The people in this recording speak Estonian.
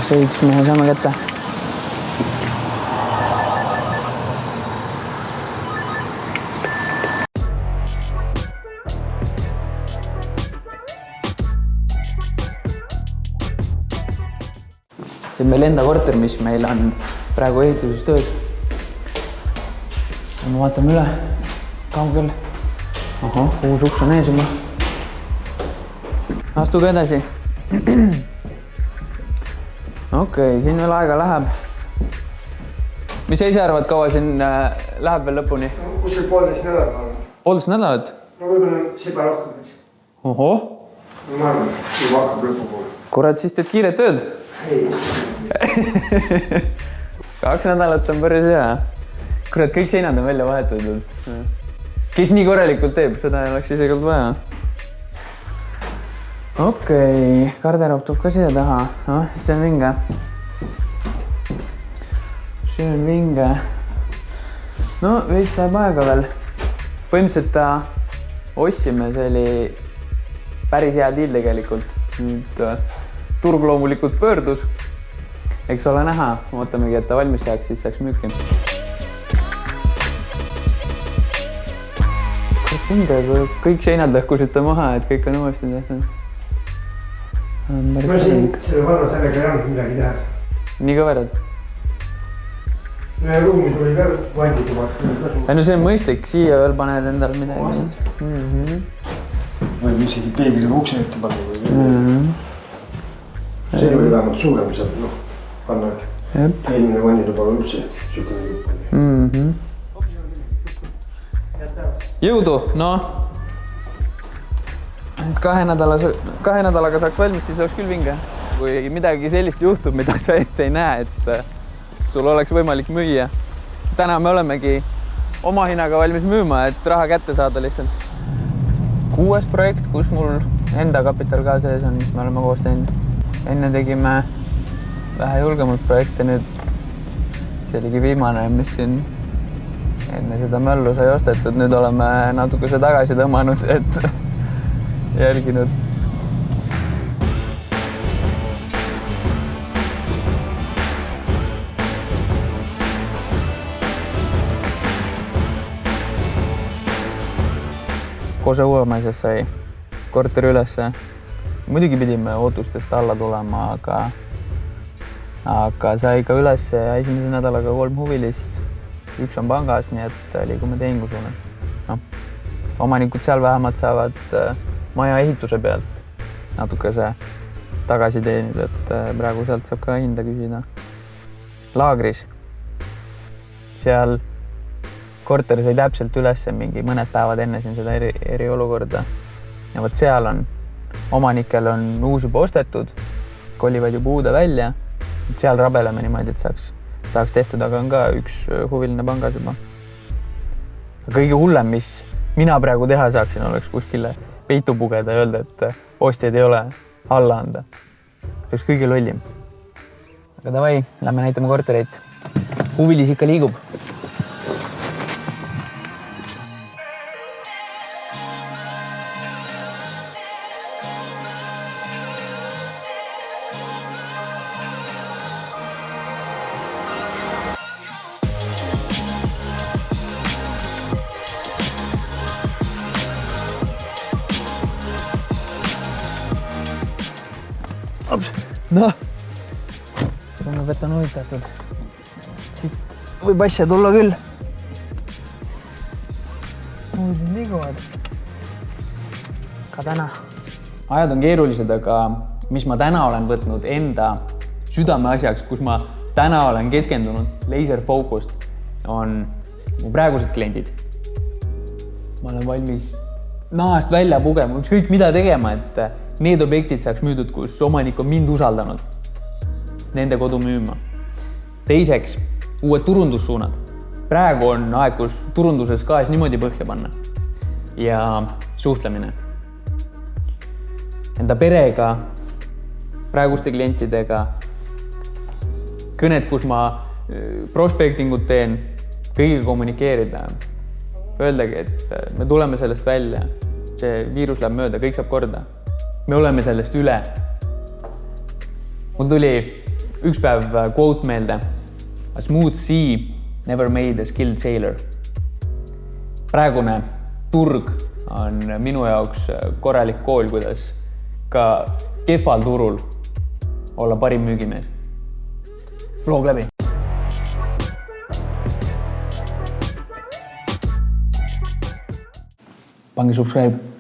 see ehitusmehe saame kätte. See on meil enda korter, mis meil on praegu ehituses töös. Ma vaatame üle kaugel. Uus uks on ees juba. Astuge edasi. Okei, siin veel aega läheb. Mis sa ise arvad, kaua siin läheb veel lõpuni? Kuskil 1,5 nädalat. 1,5 nädalat? No võib-olla siba rohkem. Oho. Ma arvan, juba hakkab lõpu poole. Kurat, siis teed kiiret tööd? Ei. 2 nädalat on päris hea. Kurat, kõik seinad on välja vahetatud. Kes nii korralikult teeb, seda ei oleks isegi vaja. Okei, garderob tuleb ka siia taha. See on vinge. See on vinge. No, veits läheb aega veel. Põhimõtteliselt ta ostsime, see oli päris hea diil tegelikult. Nüüd turg loomulikult pöördus. Eks ole näha, ootamegi, et ta valmis jääks, siis saaks müüki. Kõik seinad lõhkusite maha, et kõik on uuesti tehtud. Ma siin selle vanna sellega ei olnud midagi teha. Nii kõverad? Ruumi tuli ka vanditubad. No see on mõistlik, siia veel paned endal midagi. Võib isegi peegliga ukse ette panna. See oli vähemalt suurem, mis saab panna eelmine vannituba üldse sükene juurde. Jõudu, kahe nädalaga saaks valmis, siis oleks küll vinge. Kui midagi sellist juhtub, mida sa ette ei näe, et sul oleks võimalik müüa. Täna me olemegi oma hinnaga valmis müüma, et raha kätte saada lihtsalt. 6. projekt, kus mul enda kapital ka sees on, mis me oleme koos teinud. Enne tegime vähe julgemalt projekte, nüüd see oligi viimane, mis siin enne seda möllu sai ostetud. Nüüd oleme natuke see tagasi tõmmanud, et jälginud. Koos õuemaises sai korteri ülesse. Muidugi pidime ootustest alla tulema, aga sai ka üles esimese nädalaga 3 huvilist. 1 on pangas, nii et liigume tehingu suunas. Omanikud seal vähemalt saavad maja ehituse pealt natuke see tagasi teenida, et praegu sealt saab ka hinda küsida. Laagris. Seal korter sai täpselt üles mingi mõned päevad enne siin seda eriolukorda. Ja võt seal on, omanikel on uus juba ostetud, kolivad juba uude välja. Seal rabeleme niimoodi, et saaks tehtud, aga on ka üks huviline pangas juba. Kõige hullem, mis mina praegu teha saaksin, oleks kuskile peitu pugeda ja öelda, et ostjaid ei ole alla anda. See oleks kõige lollim. Aga davai, lähme näitame kortereid. Huvilis ikka liigub. No, tundub, et on huvitatud. Siit võib asja tulla küll. Uudid liiguvad. Ka täna. Ajad on keerulised, aga mis ma täna olen võtnud enda südame asjaks, kus ma täna olen keskendunud laser focused, on mu praegused kliendid. Ma olen valmis nahast välja pugema, kõik mida tegema, et need objektid saaks müüdud, kus omanik on mind usaldanud nende kodu müüma. Teiseks, uued turundussuunad. Praegu on aeg, kus turunduses gaas niimoodi põhja panna. Ja suhtlemine. Enda perega, praeguste klientidega, kõned, kus ma prospektingut teen, kõigiga kommunikeerida. Öeldagi, et me tuleme sellest välja, see viirus läheb mööda, kõik saab korda. Me oleme sellest üle. Mul tuli üks päev quote meelde. A smooth sea never made a skilled sailor. Praegune turg on minu jaoks korralik kool, kuidas ka kehval turul olla parim müügimees. Vlog läbi. Pange subscribe.